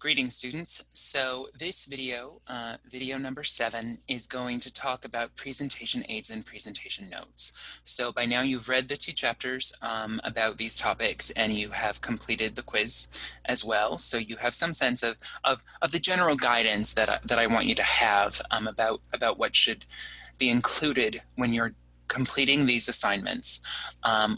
Greetings, students. So this video, video number 7, is going to talk about presentation aids and presentation notes. So by now you've read the 2 chapters about these topics, and you have completed the quiz as well. So you have some sense of the general guidance that I want you to have about what should be included when you're completing these assignments.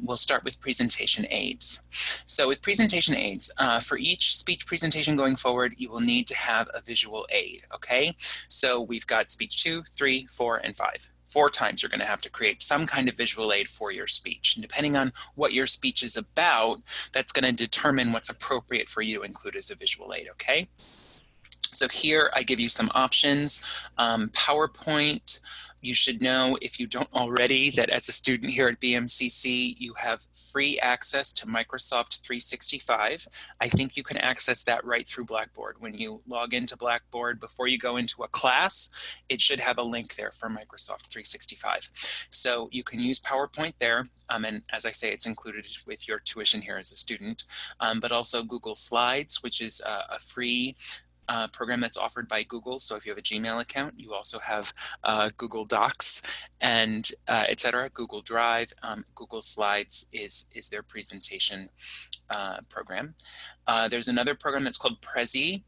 We'll start with presentation aids. So with presentation aids, for each speech presentation going forward, you will need to have a visual aid, okay? So we've got speech 2, 3, 4, and 5. 4 times you're going to have to create some kind of visual aid for your speech. And depending on what your speech is about, that's going to determine what's appropriate for you to include as a visual aid, okay? So here I give you some options. PowerPoint. You should know, if you don't already, that as a student here at BMCC, you have free access to Microsoft 365. I think you can access that right through Blackboard. When you log into Blackboard before you go into a class, it should have a link there for Microsoft 365. So you can use PowerPoint there, and as I say, it's included with your tuition here as a student, but also Google Slides, which is a free program that's offered by Google. So if you have a Gmail account, you also have Google Docs and etc. Google Drive. Google Slides is their presentation program. There's another program that's called Prezi.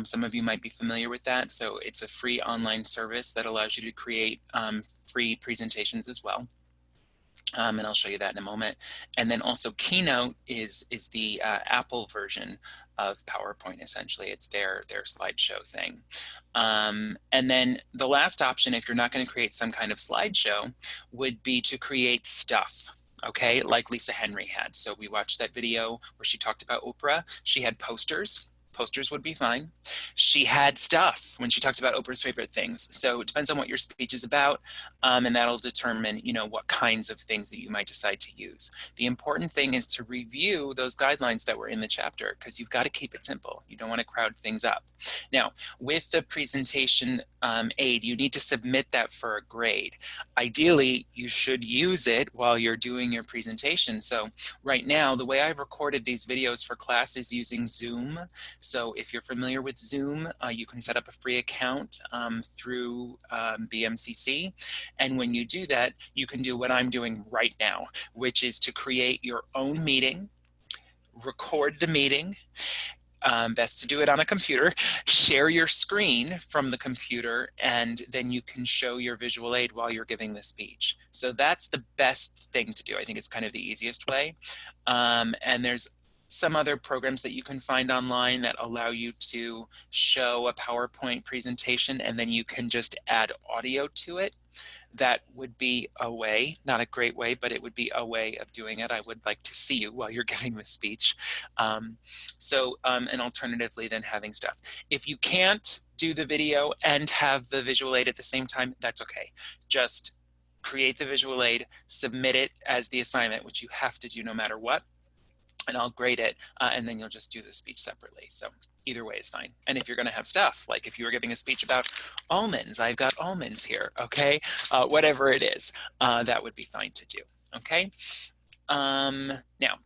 Some of you might be familiar with that. So it's a free online service that allows you to create free presentations as well. And I'll show you that in a moment. And then also Keynote is the Apple version of PowerPoint. Essentially, it's their slideshow thing. And then the last option, if you're not going to create some kind of slideshow, would be to create stuff. Okay, like Lisa Henry had. So we watched that video where she talked about Oprah. She had posters. Posters would be fine. She had stuff when she talked about Oprah's favorite things. So it depends on what your speech is about, and that'll determine, what kinds of things that you might decide to use. The important thing is to review those guidelines that were in the chapter, because you've got to keep it simple. You don't want to crowd things up. Now, with the presentation aid, you need to submit that for a grade. Ideally, you should use it while you're doing your presentation. So right now, the way I've recorded these videos for class is using Zoom. So if you're familiar with Zoom, you can set up a free account through BMCC. And when you do that, you can do what I'm doing right now, which is to create your own meeting, record the meeting. Best to do it on a computer, share your screen from the computer, and then you can show your visual aid while you're giving the speech. So that's the best thing to do. I think it's kind of the easiest way. And there's some other programs that you can find online that allow you to show a PowerPoint presentation, and then you can just add audio to it. That would be a way, not a great way, but it would be a way of doing it. I would like to see you while you're giving the speech. And alternatively then having stuff. If you can't do the video and have the visual aid at the same time, that's okay. Just create the visual aid, submit it as the assignment, which you have to do no matter what, and I'll grade it, and then you'll just do the speech separately. So either way is fine. And if you're going to have stuff, like if you were giving a speech about almonds, I've got almonds here, okay? Whatever it is, that would be fine to do, okay? Now,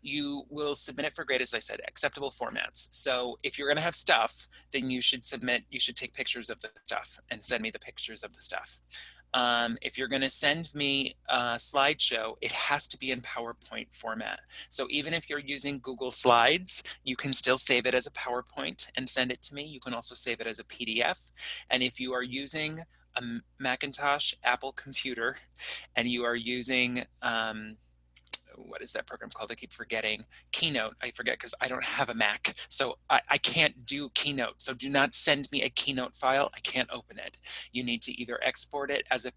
you will submit it for grade, as I said, acceptable formats. So if you're going to have stuff, then you should take pictures of the stuff and send me the pictures of the stuff. If you're going to send me a slideshow, it has to be in PowerPoint format. So even if you're using Google Slides, you can still save it as a PowerPoint and send it to me. You can also save it as a PDF. And if you are using a Macintosh Apple computer and you are using what is that program called? I keep forgetting. Keynote. I forget because I don't have a Mac. So I can't do Keynote. So do not send me a Keynote file. I can't open it. You need to either export it as a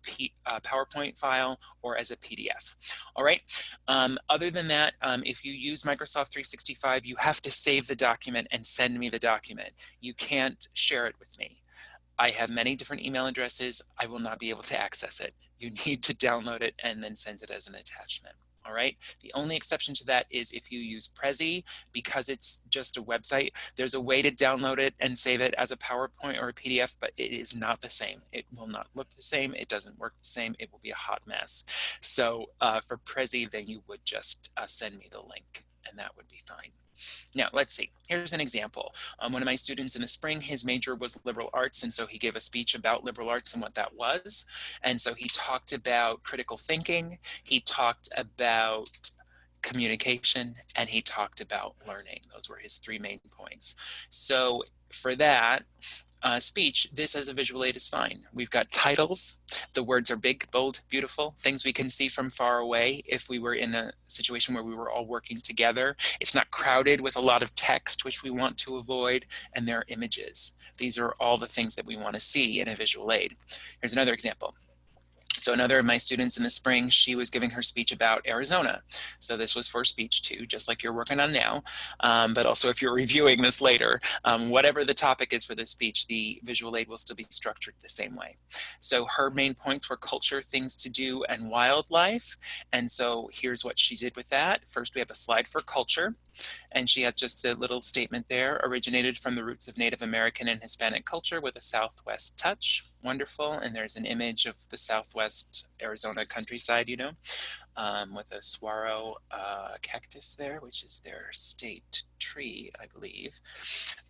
PowerPoint file or as a PDF. All right. Other than that, if you use Microsoft 365, you have to save the document and send me the document. You can't share it with me. I have many different email addresses. I will not be able to access it. You need to download it and then send it as an attachment. All right. The only exception to that is if you use Prezi, because it's just a website. There's a way to download it and save it as a PowerPoint or a PDF, but it is not the same. It will not look the same. It doesn't work the same. It will be a hot mess. So for Prezi, then you would just send me the link, and that would be fine. Now, let's see. Here's an example. One of my students in the spring, his major was liberal arts, and so he gave a speech about liberal arts and what that was. And so he talked about critical thinking, he talked about communication, and he talked about learning. Those were his 3 main points. So for that speech, this as a visual aid is fine. We've got titles. The words are big, bold, beautiful, things we can see from far away if we were in a situation where we were all working together. It's not crowded with a lot of text, which we want to avoid, and there are images. These are all the things that we want to see in a visual aid. Here's another example. So another of my students in the spring, she was giving her speech about Arizona. So this was for speech 2, just like you're working on now. But also if you're reviewing this later, whatever the topic is for the speech, the visual aid will still be structured the same way. So her main points were culture, things to do, and wildlife. And so here's what she did with that. First, we have a slide for culture. And she has just a little statement there, originated from the roots of Native American and Hispanic culture with a Southwest touch. Wonderful. And there's an image of the Southwest Arizona countryside, you know, with a saguaro cactus there, which is their state tree, I believe.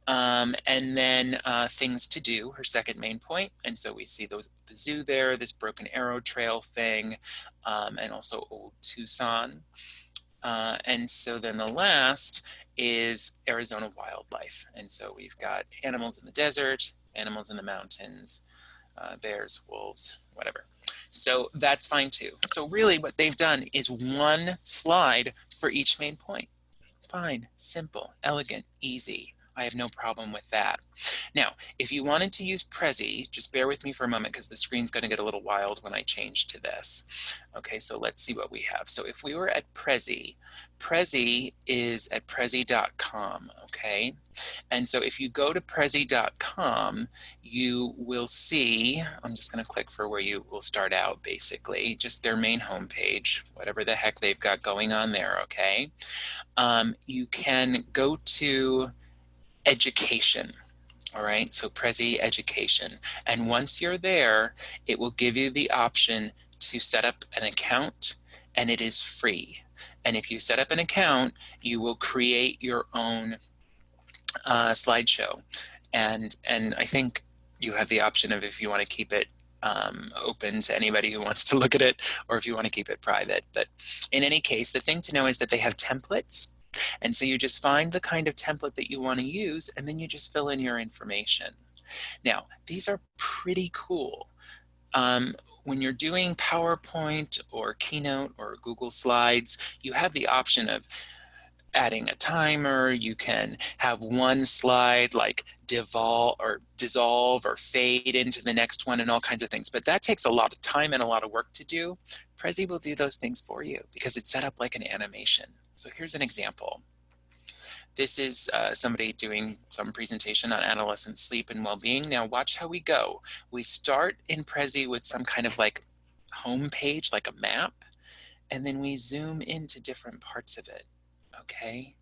And then things to do, her second main point. And so we see the zoo there, this broken arrow trail thing, and also old Tucson. And so then the last is Arizona wildlife. And so we've got animals in the desert, animals in the mountains, bears, wolves, whatever. So that's fine too. So really what they've done is one slide for each main point. Fine, simple, elegant, easy. I have no problem with that. Now, if you wanted to use Prezi, just bear with me for a moment because the screen's going to get a little wild when I change to this. Okay, so let's see what we have. So if we were at Prezi, Prezi is at prezi.com, okay? And so if you go to prezi.com, you will see, I'm just going to click for where you will start out basically, just their main homepage, whatever the heck they've got going on there, okay? You can go to education. All right, so Prezi Education. And once you're there, it will give you the option to set up an account, and it is free. And if you set up an account, you will create your own slideshow. And I think you have the option of if you want to keep it open to anybody who wants to look at it, or if you want to keep it private. But in any case, the thing to know is that they have templates. And so you just find the kind of template that you want to use, and then you just fill in your information. Now, these are pretty cool. When you're doing PowerPoint or Keynote or Google Slides, you have the option of adding a timer. You can have one slide like dissolve or fade into the next one and all kinds of things. But that takes a lot of time and a lot of work to do. Prezi will do those things for you because it's set up like an animation. So here's an example. This is somebody doing some presentation on adolescent sleep and well-being. Now watch how we go. We start in Prezi with some kind of like home page, like a map, and then we zoom into different parts of it, okay?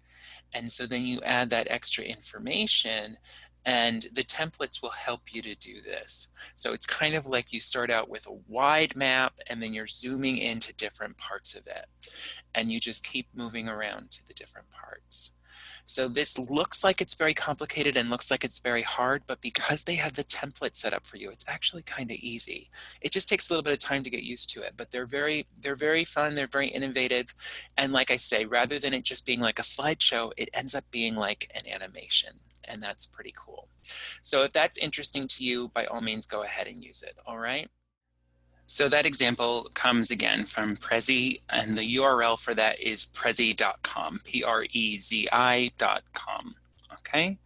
And so then you add that extra information, and the templates will help you to do this. So it's kind of like you start out with a wide map, and then you're zooming into different parts of it. And you just keep moving around to the different parts. So this looks like it's very complicated and looks like it's very hard, but because they have the template set up for you, it's actually kind of easy. It just takes a little bit of time to get used to it, but they're very fun, they're very innovative. And like I say, rather than it just being like a slideshow, it ends up being like an animation, and that's pretty cool. So if that's interesting to you, by all means, go ahead and use it, all right? So that example comes again from Prezi, and the URL for that is prezi.com, Prezi.com. Okay,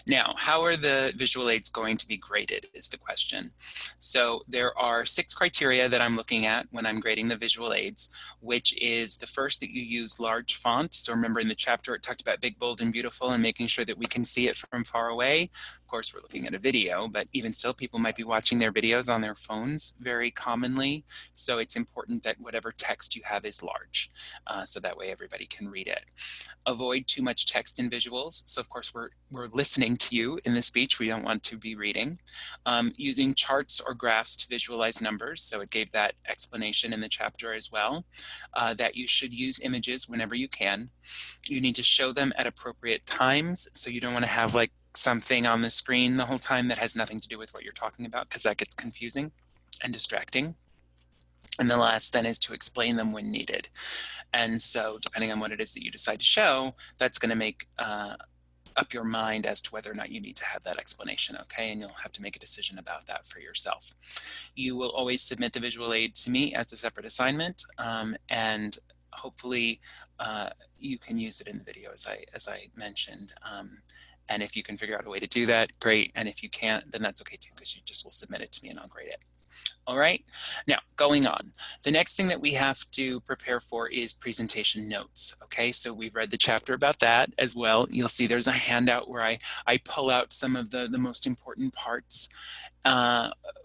now how are the visual aids going to be graded is the question. So there are 6 criteria that I'm looking at when I'm grading the visual aids, which is the first, that you use large font. So remember in the chapter it talked about big, bold, and beautiful and making sure that we can see it from far away. Of course, we're looking at a video, but even still, people might be watching their videos on their phones very commonly. So it's important that whatever text you have is large, so that way everybody can read it. Avoid too much text in visuals. So of course we're listening to you in the speech. We don't want to be reading. Using charts or graphs to visualize numbers. So it gave that explanation in the chapter as well, that you should use images whenever you can. You need to show them at appropriate times. So you don't want to have like something on the screen the whole time that has nothing to do with what you're talking about, because that gets confusing and distracting. And the last then is to explain them when needed. And so depending on what it is that you decide to show, that's going to make up your mind as to whether or not you need to have that explanation, okay? And you'll have to make a decision about that for yourself. You will always submit the visual aid to me as a separate assignment, and hopefully you can use it in the video as I mentioned. And if you can figure out a way to do that, great. And if you can't, then that's okay too, because you just will submit it to me and I'll grade it. All right, now going on. The next thing that we have to prepare for is presentation notes. Okay, so we've read the chapter about that as well. You'll see there's a handout where I pull out some of the most important parts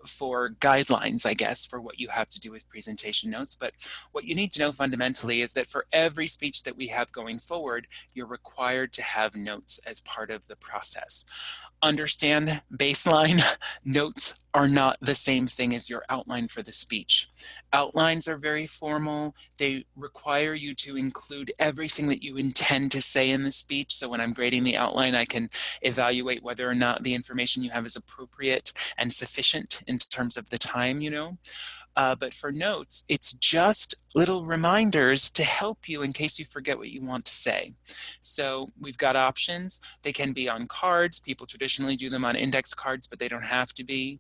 for guidelines, I guess, for what you have to do with presentation notes. But what you need to know fundamentally is that for every speech that we have going forward, you're required to have notes as part of the process. Understand, baseline, notes are not the same thing as your outline for the speech. Outlines are very formal. They require you to include everything that you intend to say in the speech. So when I'm grading the outline, I can evaluate whether or not the information you have is appropriate and sufficient in terms of the time, you know. But for notes, it's just little reminders to help you in case you forget what you want to say. So we've got options. They can be on cards. People traditionally do them on index cards, but they don't have to be.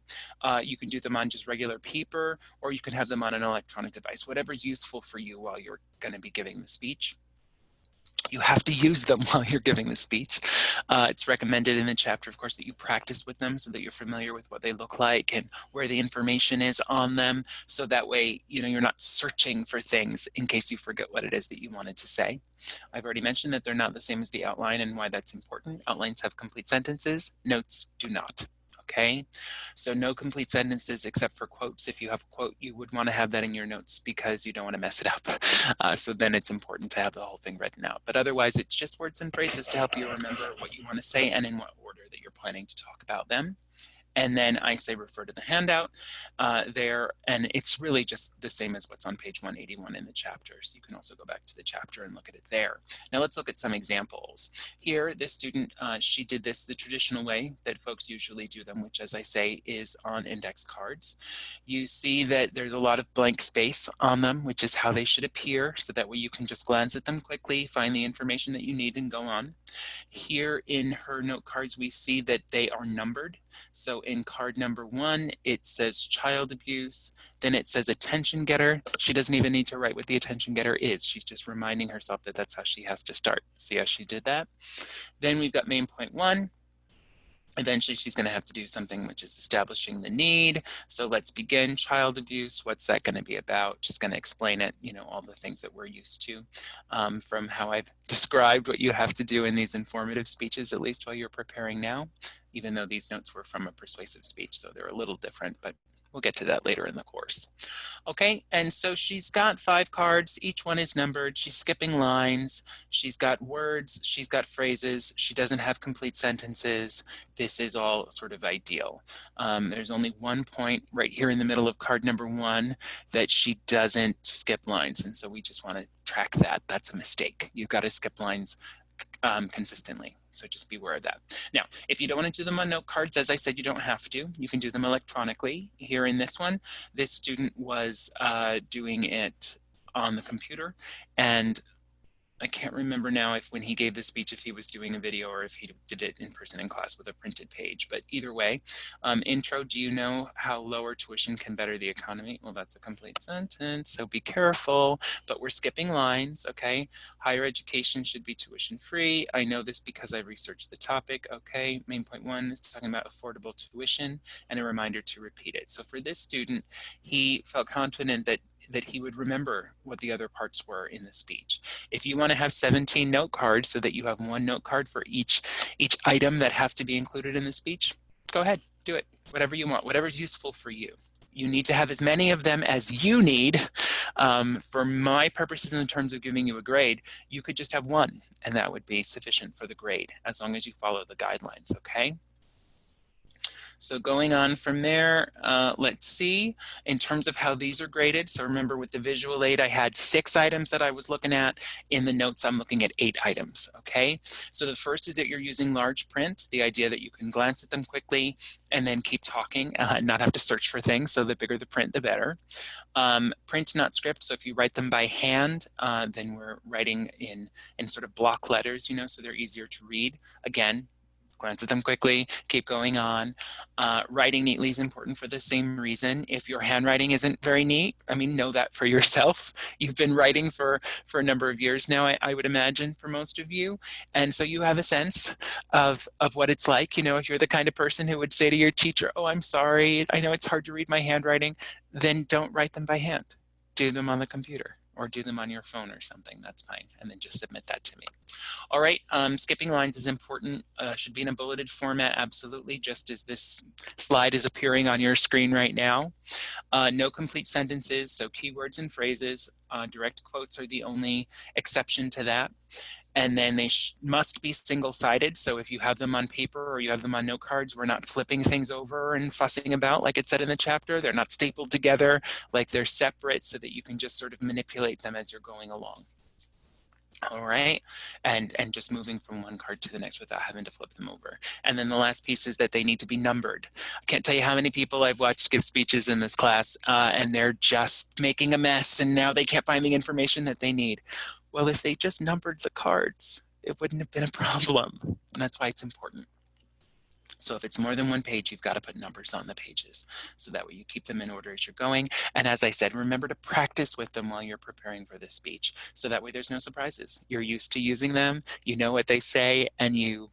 You can do them on just regular paper, or you can have them on an electronic device, whatever's useful for you while you're going to be giving the speech. You have to use them while you're giving the speech. It's recommended in the chapter, of course, that you practice with them so that you're familiar with what they look like and where the information is on them. So that way, you know, you're not searching for things in case you forget what it is that you wanted to say. I've already mentioned that they're not the same as the outline and why that's important. Outlines have complete sentences, notes do not. Okay, so no complete sentences except for quotes. If you have a quote, you would want to have that in your notes because you don't want to mess it up. So then it's important to have the whole thing written out. But otherwise, it's just words and phrases to help you remember what you want to say and in what order that you're planning to talk about them. And then I say refer to the handout there, and it's really just the same as what's on page 181 in the chapter. So you can also go back to the chapter and look at it there. Now let's look at some examples. Here, this student, she did this the traditional way that folks usually do them, which as I say is on index cards. You see that there's a lot of blank space on them, which is how they should appear, so that way you can just glance at them quickly, find the information that you need and go on. Here in her note cards, we see that they are numbered. So in card number 1, it says child abuse, then it says attention getter. She doesn't even need to write what the attention getter is. She's just reminding herself that that's how she has to start. See how she did that? Then we've got main point 1. Eventually, she's going to have to do something which is establishing the need. So let's begin. Child abuse, what's that going to be about? She's going to explain it, you know, all the things that we're used to from how I've described what you have to do in these informative speeches, at least while you're preparing now, even though these notes were from a persuasive speech, so they're a little different, but we'll get to that later in the course. Okay, and so she's got 5 cards. Each one is numbered. She's skipping lines. She's got words. She's got phrases. She doesn't have complete sentences. This is all sort of ideal. There's only one point right here in the middle of card number 1 that she doesn't skip lines, and so we just want to track that. That's a mistake. You've got to skip lines consistently. So just beware of that. Now, if you don't want to do them on note cards, as I said, you don't have to. You can do them electronically. Here in this one, this student was doing it on the computer, and I can't remember now if when he gave the speech, if he was doing a video or if he did it in person in class with a printed page. But either way, intro, do you know how lower tuition can better the economy? Well, that's a complete sentence, so be careful, but we're skipping lines, okay? Higher education should be tuition free. I know this because I researched the topic, okay? Main point 1 is talking about affordable tuition and a reminder to repeat it. So for this student, he felt confident that he would remember what the other parts were in the speech. If you want to have 17 note cards so that you have 1 note card for each item that has to be included in the speech, go ahead, do it. Whatever you want, whatever's useful for you. You need to have as many of them as you need. For my purposes, in terms of giving you a grade, you could just have one, and that would be sufficient for the grade, as long as you follow the guidelines, okay? So going on from there, let's see, in terms of how these are graded. So remember, with the visual aid, I had 6 items that I was looking at. In the notes, I'm looking at 8 items, okay? So the first is that you're using large print, the idea that you can glance at them quickly and then keep talking, and not have to search for things. So the bigger the print, the better. Print, not script. So if you write them by hand, then we're writing in sort of block letters, so they're easier to read. Again, glance at them quickly, keep going on. Writing neatly is important for the same reason. If your handwriting isn't very neat, know that for yourself. You've been writing for a number of years now, I would imagine, for most of you. And so you have a sense of what it's like. If you're the kind of person who would say to your teacher, oh, I'm sorry, I know it's hard to read my handwriting, then don't write them by hand. Do them on the computer or do them on your phone or something. That's fine. And then just submit that to me. All right, skipping lines is important. Should be in a bulleted format, absolutely, just as this slide is appearing on your screen right now. No complete sentences, so keywords and phrases. Direct quotes are the only exception to that. And then they must be single-sided, so if you have them on paper or you have them on note cards, we're not flipping things over and fussing about like it said in the chapter. They're not stapled together, like they're separate, so that you can just sort of manipulate them as you're going along. All right, and just moving from one card to the next without having to flip them over. And then the last piece is that they need to be numbered. I can't tell you how many people I've watched give speeches in this class, and they're just making a mess, and now they can't find the information that they need. Well, if they just numbered the cards, it wouldn't have been a problem, and that's why it's important. So if it's more than one page, you've got to put numbers on the pages. So that way you keep them in order as you're going. And as I said, remember to practice with them while you're preparing for this speech. So that way there's no surprises. You're used to using them, you know what they say, and you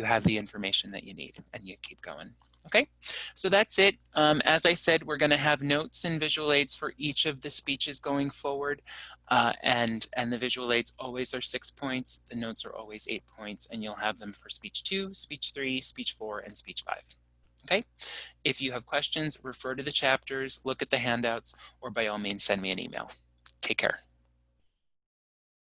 have the information that you need, and you keep going. Okay, so that's it. As I said, we're going to have notes and visual aids for each of the speeches going forward. And the visual aids always are 6 points. The notes are always 8 points, and you'll have them for speech 2, speech 3, speech 4, and speech 5. Okay, if you have questions, refer to the chapters, look at the handouts, or by all means, send me an email. Take care.